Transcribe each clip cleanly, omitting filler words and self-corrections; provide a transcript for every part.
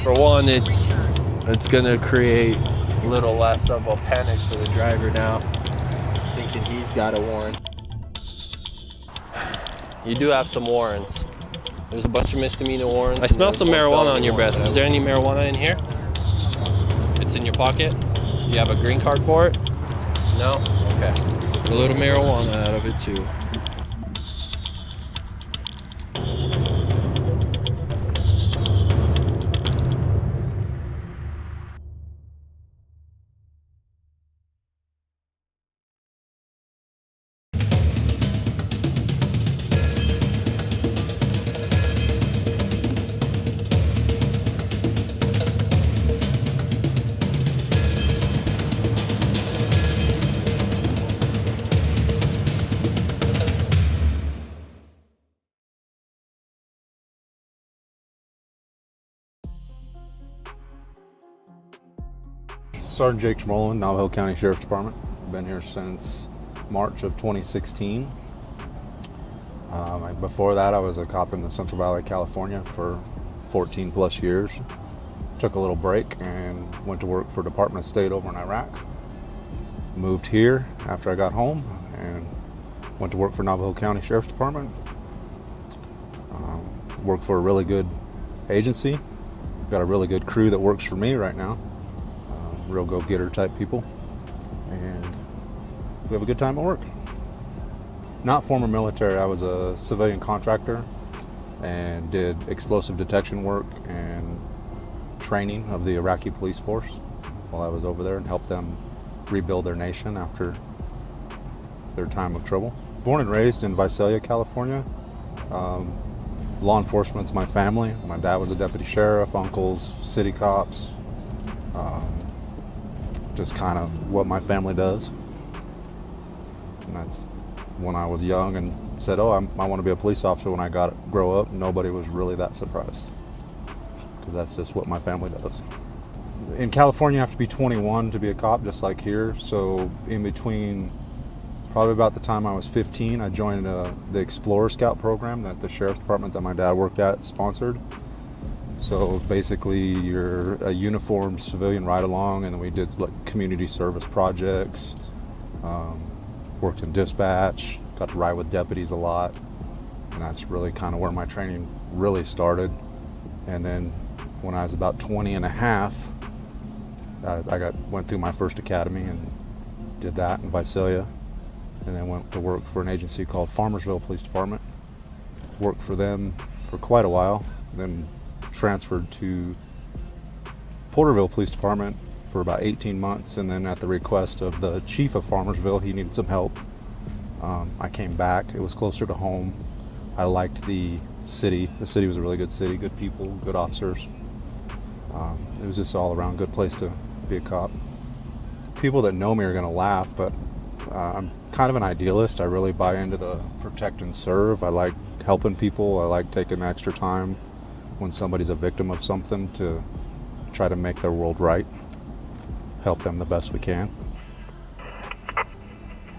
For one, it's gonna create a little less of a panic for the driver now, thinking he's got a warrant. You do have some warrants. There's a bunch of misdemeanor warrants. I smell some marijuana on your breath. Is there any marijuana in here? It's in your pocket? You have a green card for it? No? Okay. A little marijuana out of it too. Sergeant Jake Mullin, Navajo County Sheriff's Department. Been here since March of 2016. Before that, I was a cop in the Central Valley, California for 14 plus years. Took a little break and went to work for Department of State over in Iraq. Moved here after I got home and went to work for Navajo County Sheriff's Department. Worked for a really good agency. Got a really good crew that works for me right now. Real go-getter type people, and we have a good time at work. Not former military, I was a civilian contractor and did explosive detection work and training of the Iraqi police force while I was over there and helped them rebuild their nation after their time of trouble. Born and raised in Visalia, California. Law enforcement's my family. My dad was a deputy sheriff, uncles, city cops. Just kind of what my family does. And that's when I was young and said, I want to be a police officer when I grow up. Nobody was really that surprised, because that's just what my family does. In California, you have to be 21 to be a cop, just like here. So in between, probably about the time I was 15, I joined the Explorer Scout program that the sheriff's department that my dad worked at sponsored. So basically, you're a uniformed civilian ride-along, and then we did like community service projects, worked in dispatch, got to ride with deputies a lot, and that's really kind of where my training really started. And then when I was about 20 and a half, I went through my first academy and did that in Visalia, and then went to work for an agency called Farmersville Police Department. Worked for them for quite a while, then transferred to Porterville Police Department for about 18 months, and then at the request of the chief of Farmersville, he needed some help. I came back. It was closer to home. I liked the city. The city was a really good city, good people, good officers. It was just all around good place to be a cop. People that know me are going to laugh, but I'm kind of an idealist. I really buy into the protect and serve. I like helping people. I like taking the extra time when somebody's a victim of something to try to make their world right, help them the best we can.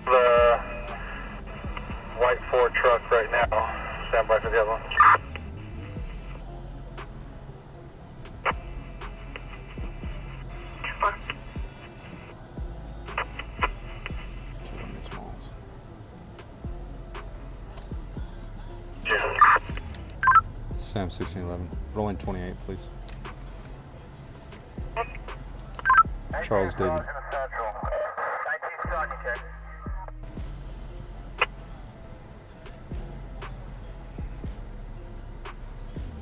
The white Ford truck right now, stand by for the other one. Sam 1611, rolling 28, please. Charles David.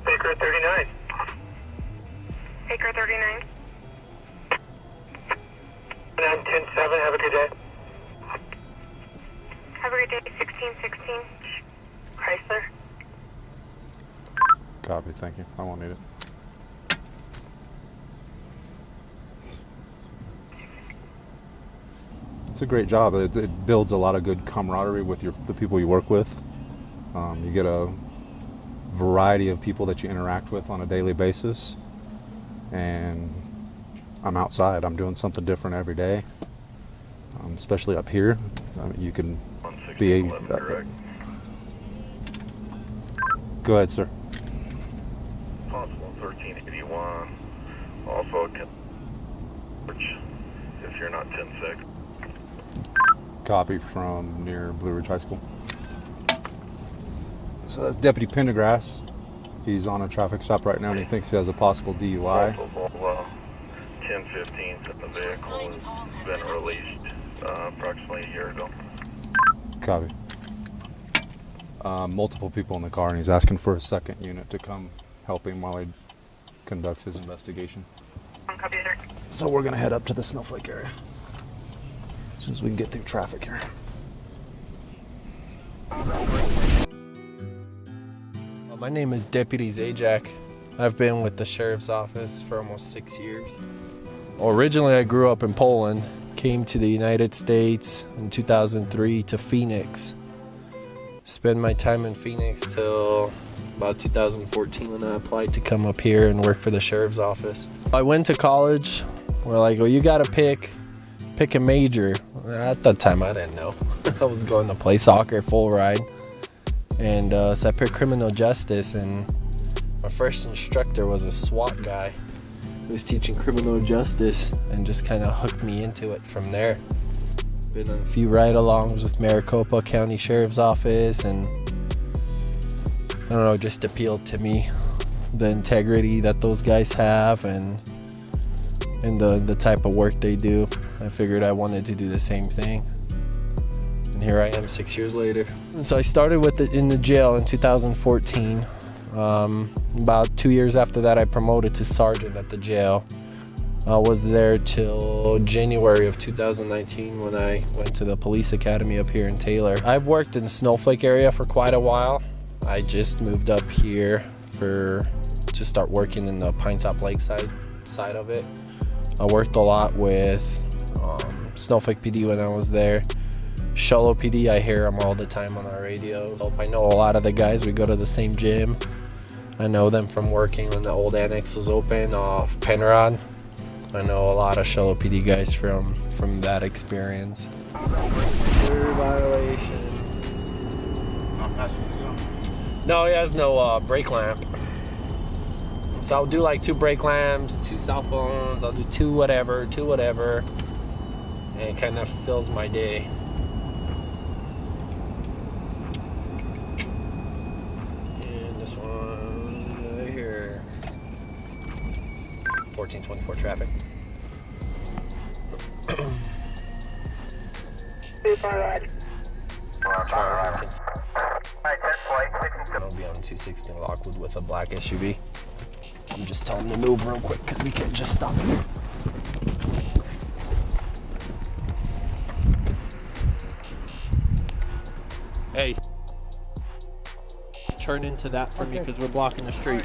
Baker 39. Baker 39. 910-7, have a good day. Have a good day, 1616. Chrysler. Copy, thank you. I won't need it. It's a great job. It builds a lot of good camaraderie with the people you work with. You get a variety of people that you interact with on a daily basis. And I'm outside. I'm doing something different every day, especially up here. You can be... Go ahead, sir. Possible 1381. Also 10, if you're not 10-6. Copy from near Blue Ridge High School. So that's Deputy Pendergrass. He's on a traffic stop right now and he thinks he has a possible DUI. 10-15, the vehicle has been released approximately a year ago. Copy. Multiple people in the car and he's asking for a second unit to come help him while he conducts his investigation. Copy, sir. So we're gonna head up to the Snowflake area as soon as we can get through traffic here. My name is Deputy Zajac. I've been with the Sheriff's Office for almost 6 years. Originally, I grew up in Poland, came to the United States in 2003 to Phoenix. Spent my time in Phoenix till about 2014 when I applied to come up here and work for the Sheriff's Office. I went to college. We're like, well, you gotta pick a major. At that time, I didn't know. I was going to play soccer full ride. And so I picked criminal justice, and my first instructor was a SWAT guy who was teaching criminal justice and just kind of hooked me into it from there. Been on a few ride-alongs with Maricopa County Sheriff's Office, and I don't know, just appealed to me, the integrity that those guys have and the type of work they do. I figured I wanted to do the same thing. And here I am 6 years later. So I started in the jail in 2014. About 2 years after that, I promoted to sergeant at the jail. I was there till January of 2019 when I went to the police academy up here in Taylor. I've worked in Snowflake area for quite a while. I just moved up here to start working in the Pinetop Lakeside side of it. I worked a lot with Snowflake PD when I was there. Shallow PD, I hear them all the time on our radio. I know a lot of the guys. We go to the same gym. I know them from working when the old annex was open off Penrod. I know a lot of Shallow PD guys from that experience. Third violation. No, he has no brake lamp. So I'll do like 2 brake lamps, 2 cell phones. I'll do 2 whatever, and it kind of fills my day. And this one right here. 1424 traffic. I'll be on 260 in Lockwood with a black SUV. I'm just telling him to move real quick because we can't just stop here. Hey, turn into that for me because we're blocking the street.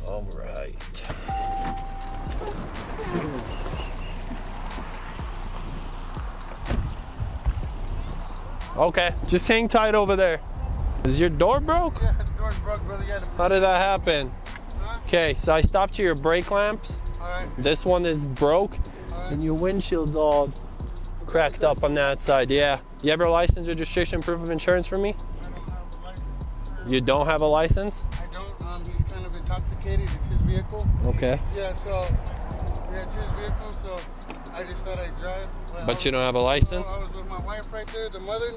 All right. Okay, just hang tight over there. Is your door broke? Yeah, the door's broke, brother. How did that happen? Okay, so I stopped your brake lamps. All right. This one is broke, and your windshield's all cracked up on that side. Yeah. You have your license, registration, proof of insurance for me? I don't have a license, sir. You don't have a license? I don't. He's kind of intoxicated. It's his vehicle. Okay. Yeah, it's his vehicle, so I just thought I'd drive. But you don't have a license? I was with my wife right there. The mother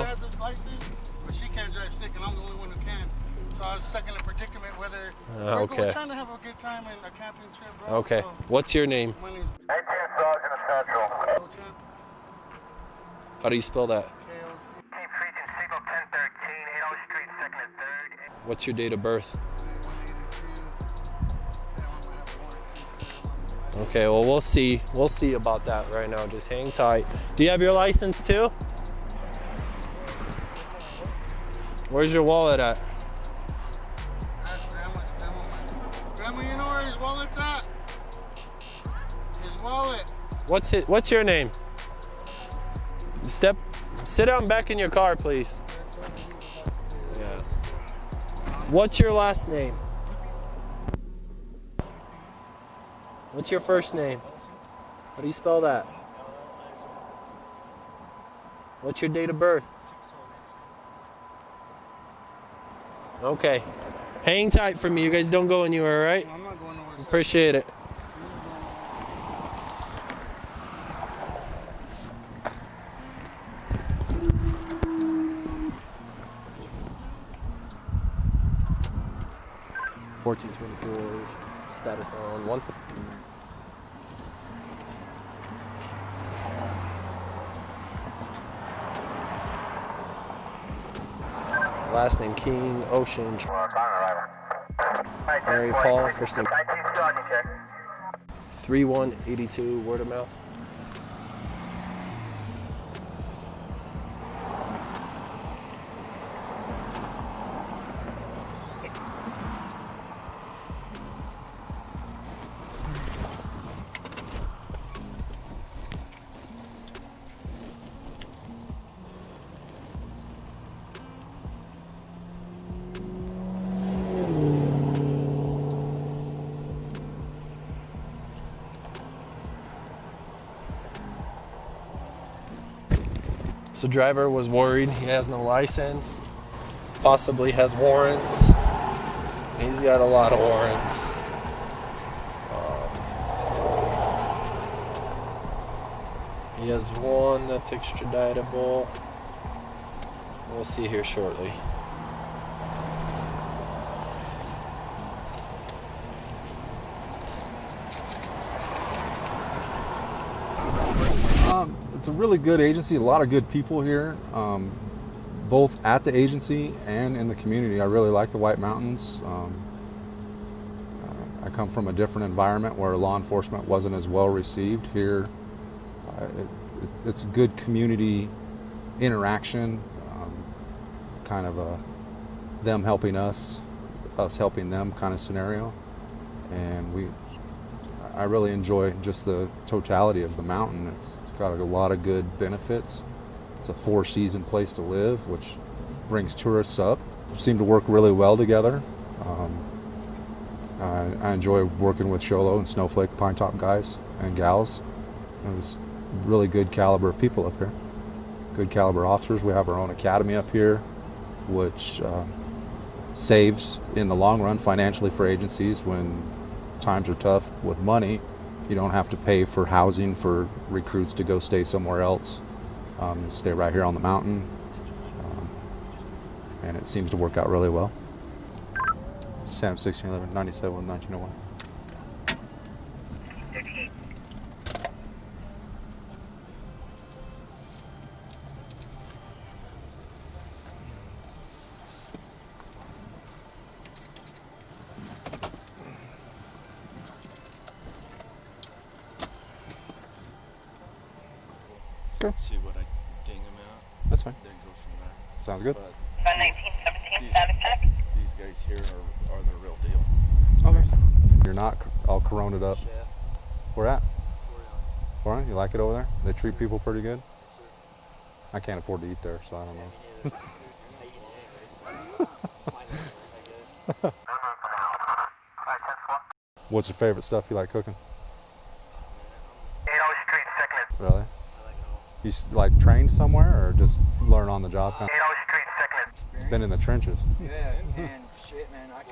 has a license, but she can't drive stick, and I'm the only one who can. So I was stuck in a predicament whether we're trying to have a good time in a camping trip, bro. Okay. So, what's your name? my name's 18 Sergeant Essential. Champ, How do you spell that? KOC. Team Freezing Signal 1013, 8 Street, 2nd and 3rd. What's your date of birth? 182. Okay, well we'll see about that right now. Just hang tight. Do you have your license too? Where's your wallet at? Ask Grandma, you know where his wallet's at? His wallet. What's your name? Sit down back in your car, please. Yeah. What's your last name? What's your first name? How do you spell that? What's your date of birth? Okay. Hang tight for me. You guys don't go anywhere, all right? I'm not going nowhere. Appreciate it. $14.24. Status on 1. Last name King, Ocean, Mary Paul, first name 3182, word of mouth. So driver was worried. He has no license. Possibly has warrants. He's got a lot of warrants. He has one that's extraditable. We'll see here shortly. It's a really good agency, a lot of good people here, both at the agency and in the community. I really like the White Mountains. I come from a different environment where law enforcement wasn't as well received. Here, it's good community interaction, kind of a them helping us helping them kind of scenario. And I really enjoy just the totality of the mountain. It's got a lot of good benefits. It's a 4-season place to live, which brings tourists up. Seem to work really well together. I enjoy working with Sholo and Snowflake Pine Top guys and gals. There's really good caliber of people up here. Good caliber officers. We have our own academy up here, which saves in the long run financially for agencies when times are tough with money. You don't have to pay for housing for recruits to go stay somewhere else. Stay right here on the mountain. And it seems to work out really well. Sam 1611, 97, 1901. See what I ding them out. That's fine. Then go from there. Sounds good. But 1917 static check. these guys here are the real deal. Okay. You're not all coroned up. Chef, Where at? Warrant. Warrant? You like it over there? They treat people pretty good? I can't afford to eat there, so I don't know. What's your favorite stuff you like cooking? 80 Street, second. Really? You like trained somewhere or just learn on the job? 80 Street, second. Been in the trenches. Yeah, and shit, man, I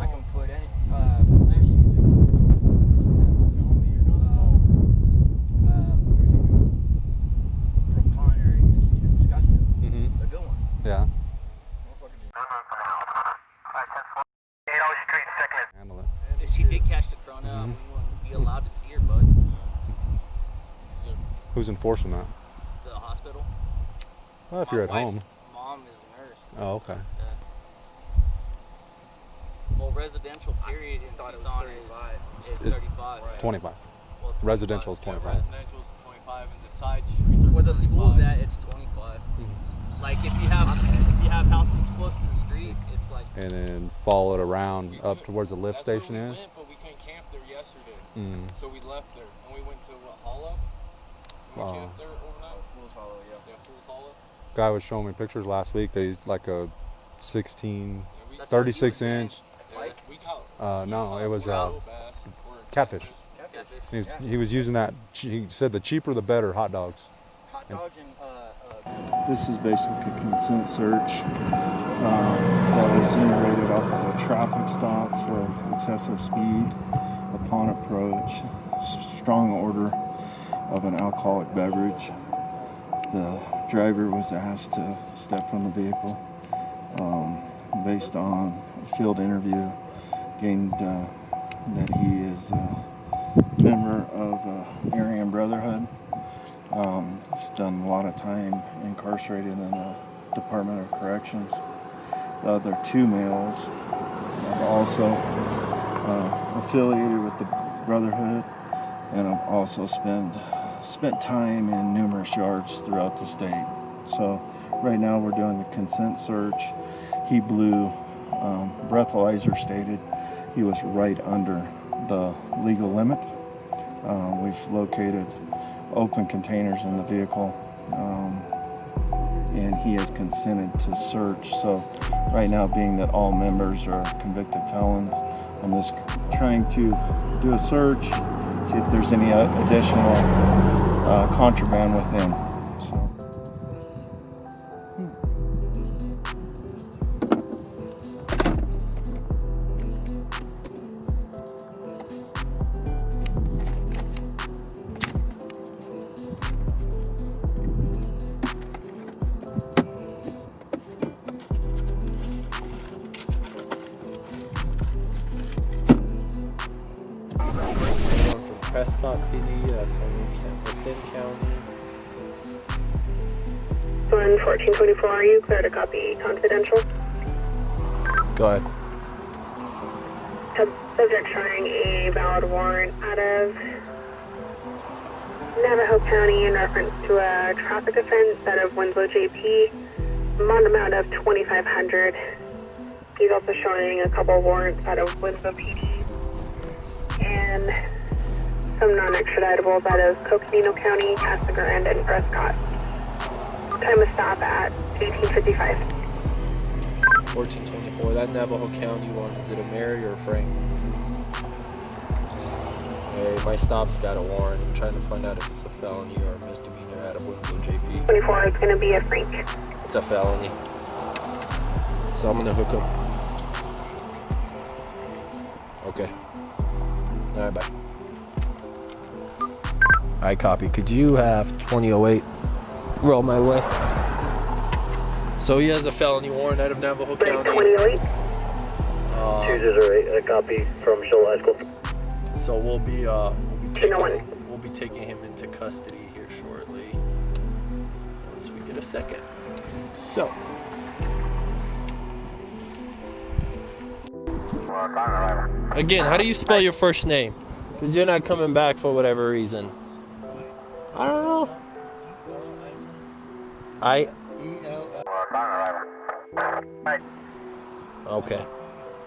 can put any, last season, from culinary to disgusting, the good one. Yeah. 80 Street, second. Handle it. If she did catch the corona, we wouldn't be allowed to see her, bud. Who's enforcing that? The hospital. Well, if you're at home. Mom is a nurse. Oh, okay. Well, residential period in Tucson is 35. 25. Well, Residential is 25. Residential is 25 and the side streets are Where the school's 35. at, it's 25. Like if you have houses close to the street, it's like. And then follow it around up towards the lift That's where station we is. went, but we couldn't camp there yesterday. Mm. So we left there and we went to Hollow. Guy was showing me pictures last week. They like a 36 inch. No, it was catfish. He was using that. He said the cheaper the better. Hot dogs. This is basically a consent search that was generated off of a traffic stop for excessive speed upon approach. Strong order of an alcoholic beverage. The driver was asked to step from the vehicle. Based on a field interview, gained that he is a member of Aryan Brotherhood. He's done a lot of time incarcerated in the Department of Corrections. The other two males are also affiliated with the Brotherhood, and have also spent time in numerous yards throughout the state. So right now we're doing a consent search. He blew, breathalyzer stated he was right under the legal limit. We've located open containers in the vehicle, and he has consented to search. So right now, being that all members are convicted felons, I'm just trying to do a search, see if there's any additional contraband within. Prescott PD, that's within county. 1424, are you clear to copy confidential? Go ahead. Subject showing a valid warrant out of Navajo County in reference to a traffic offense out of Winslow JP, bond amount of $2,500. He's also showing a couple warrants out of Winslow PD and some non-extraditables out of Coconino County, Casa Grande, and Prescott. Time of stop at 18:55. 1424. That Navajo County one, is it a Mary or a Frank? Hey, my stop's got a warrant. I'm trying to find out if it's a felony or a misdemeanor out of Winslow JP. 24 is going to be a Frank. It's a felony. So I'm going to hook him. Okay. All right, bye. I copy. Could you have 2008 roll my way? So he has a felony warrant out of Navajo County. 2008. Chooses a copy from Shoal High School. So we'll be taking him into custody here shortly. Once we get a second. So. Again, how do you spell your first name? Because you're not coming back for whatever reason. I don't know. Okay.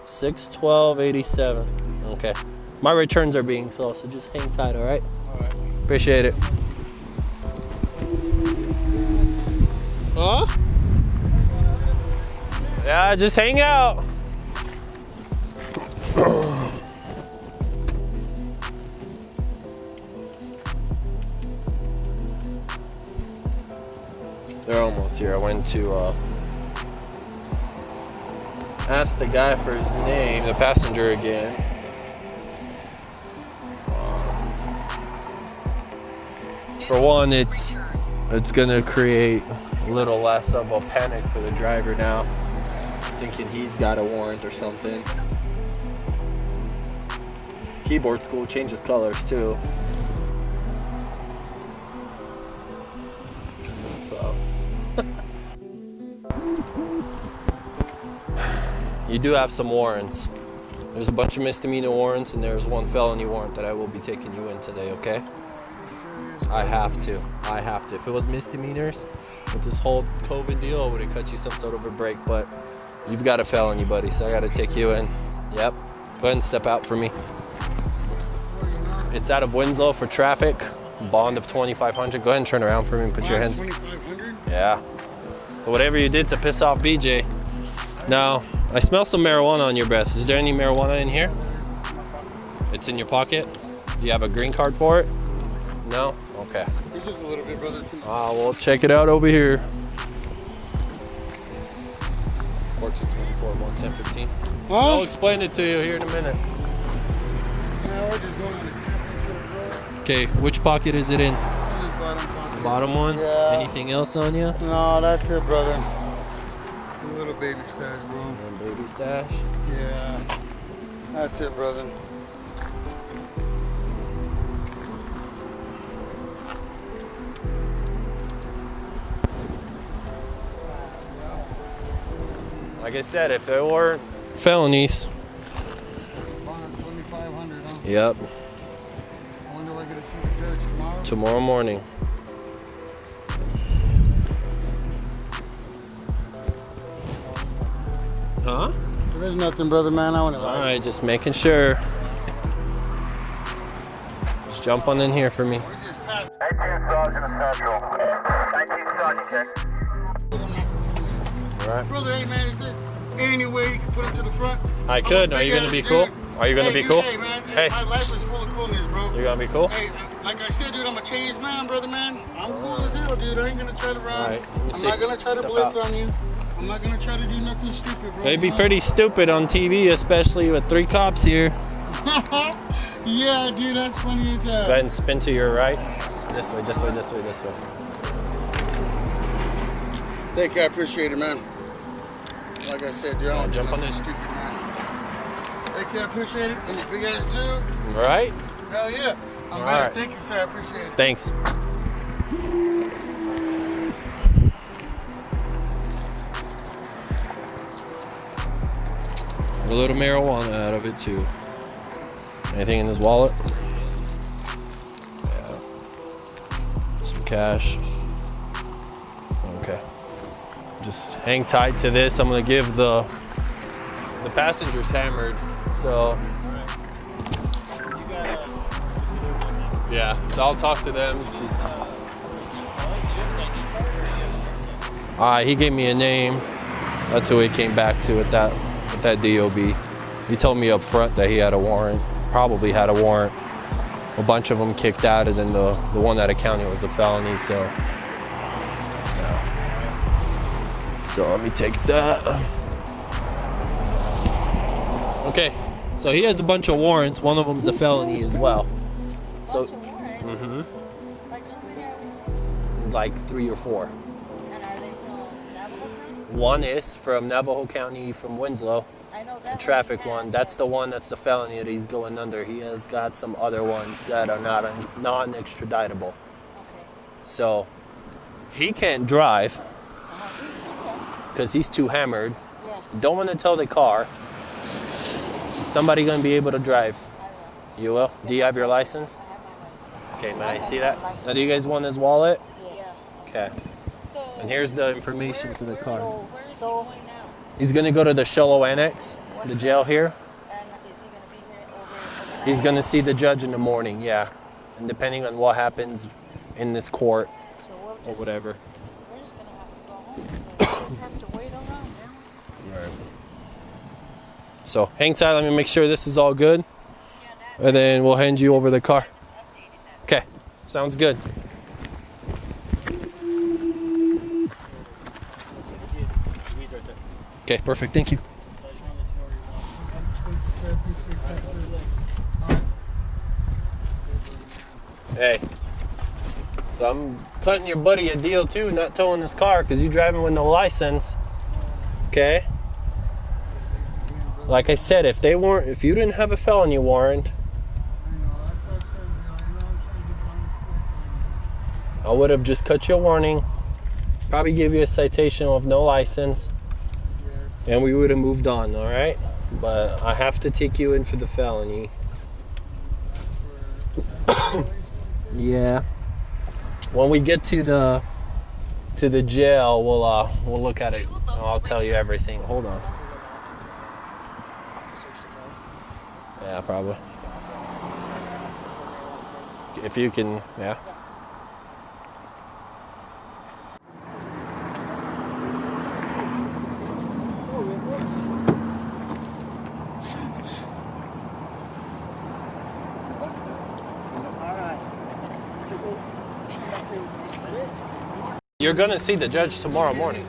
6/12/87. Okay. My returns are being slow, so just hang tight, all right? All right. Appreciate it. Huh? Yeah, just hang out. They're almost here. I went to ask the guy for his name, the passenger again. For one, it's gonna create a little less of a panic for the driver now, thinking he's got a warrant or something. Keyboard school changes colors too. So you do have some warrants. There's a bunch of misdemeanor warrants and there's one felony warrant that I will be taking you in today, okay? I have to. If it was misdemeanors with this whole COVID deal, I would have cut you some sort of a break, but you've got a felony, buddy, so I got to take you in. Yep. Go ahead and step out for me. It's out of Winslow for traffic. Bond of 2,500. Go ahead and turn around for me and put your hands. 2,500? Yeah. Whatever you did to piss off BJ. Now, I smell some marijuana on your breath. Is there any marijuana in here? It's in your pocket? Do you have a green card for it? No? Okay. Just a little bit, brother. We'll check it out over here. 1424, 11015. Huh? I'll explain it to you here in a minute. Yeah, we're just going on a camping trip, bro. Okay, which pocket is it in? This bottom pocket. Bottom one? Yeah. Anything else on you? No, that's it, brother. A little baby stash, bro. One baby stash? Yeah. That's it, brother. Like I said, if there weren't felonies. Bond's 2,500, huh? Yep. I wonder if I get to see the judge tomorrow. Tomorrow morning. Huh? There's nothing, brother, man. I want to. All right, just making sure. Just jump on in here for me. 18 Sergeant Central. 19 Sergeant check. All right. Brother, hey, man, is there any way you can put him to the front? I could. Are you gonna be cool? Are you gonna be cool? Hey, man. Hey. My life is full of coolness, bro. You gonna be cool? Hey, like I said, dude, I'm a changed man, brother, man. I'm cool as hell, dude. I ain't gonna try to run. All right, let me I'm see. not gonna try to Step blitz out. on you. I'm not gonna try to do nothing stupid, bro. They'd be pretty stupid on TV, especially with 3 cops here. Yeah, dude, that's funny as Go hell. ahead and spin to your right. This way, this way, this way, this way. Thank you, I appreciate it, man. Like I said, dude, I don't jump do on nothing this. stupid, man. Thank you, I appreciate it. I'm a big ass dude. All right? Hell yeah. I'm All better. right. Thank you, sir. I appreciate it. Thanks. A little marijuana out of it too. Anything in his wallet? Yeah. Some cash. Okay. Just hang tight to this. I'm gonna give the passengers hammered. So yeah, so I'll talk to them. See. He gave me a name. That's who he came back to with that DOB. He told me up front that he had a warrant, probably had a warrant. A bunch of them kicked out, and then the one out of county was a felony, so. Yeah. So let me take that. Okay, so he has a bunch of warrants. One of them's a felony as well. So, like 3 or 4. And are they from Navajo County? One is from Navajo County, from Winslow. I know that The traffic one. That's the one that's the felony that he's going under. He has got some other ones that are not non-extraditable. Okay. So he can't drive because he's too hammered. Yeah. Don't want to tow the car. Is somebody going to be able to drive? I will. You will? Do you have your license? I have my license. Okay, may I see that? Now, do you guys want his wallet? Yeah. Okay. So, And here's the information for the car. where is he going now? He's going to go to the Shello Annex, the jail here. And is he going to be here overnight? He's going to see the judge in the morning, yeah. And depending on what happens in this court So we'll or whatever. we're just going to have to go home. We'll just have to wait around, man. Right. So hang tight, let me make sure this is all good. And then we'll hand you over the car. Okay, sounds good. Okay, perfect, thank you. Hey, so I'm cutting your buddy a deal too, not towing this car because you driving with no license. Okay? Like I said, if you didn't have a felony warrant, I would have just cut you a warning, probably give you a citation of no license, and we would have moved on, all right? But I have to take you in for the felony. Yeah. When we get to the jail, we'll look at it. I'll tell you everything. Hold on. Yeah, probably. if you can, yeah. You're gonna see the judge tomorrow morning.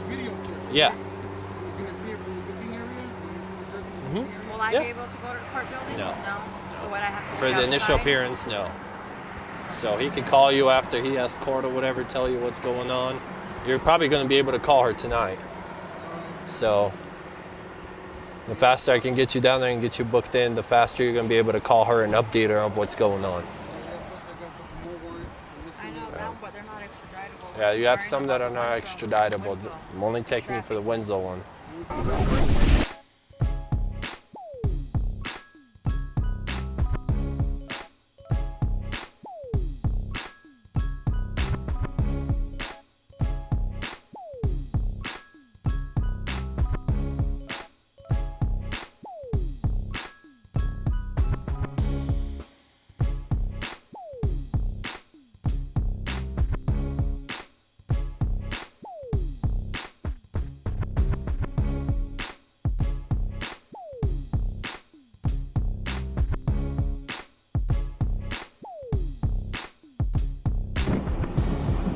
Yeah. He's gonna see it from the booking area. Will I be able to go to the court building? No. So what I have to For the initial appearance, no. So he could call you after he has court or whatever, tell you what's going on. You're probably going to be able to call her tonight. So the faster I can get you down there and get you booked in, the faster you're going to be able to call her and update her on what's going on. I know that, but they're not extraditable. Yeah, you have some that are not extraditable. I'm only taking you for the Winslow one.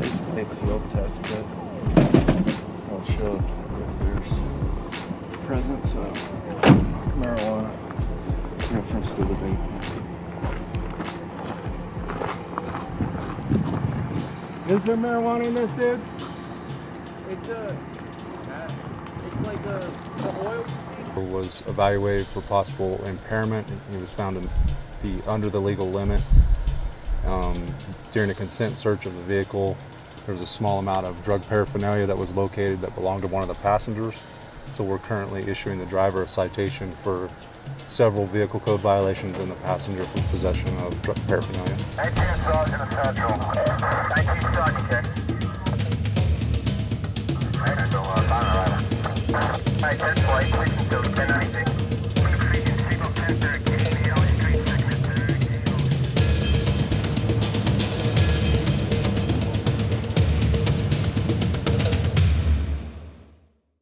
Basically a field test kit. I'll show if there's presence of marijuana reference to the vape. Is there marijuana in this, dude? It's like the oil. Was evaluated for possible impairment. He was found to be under the legal limit. During a consent search of the vehicle, there was a small amount of drug paraphernalia that was located that belonged to one of the passengers. So we're currently issuing the driver a citation for several vehicle code violations and the passenger for possession of drug paraphernalia. 19 Sergeant Central. 19 Sergeant.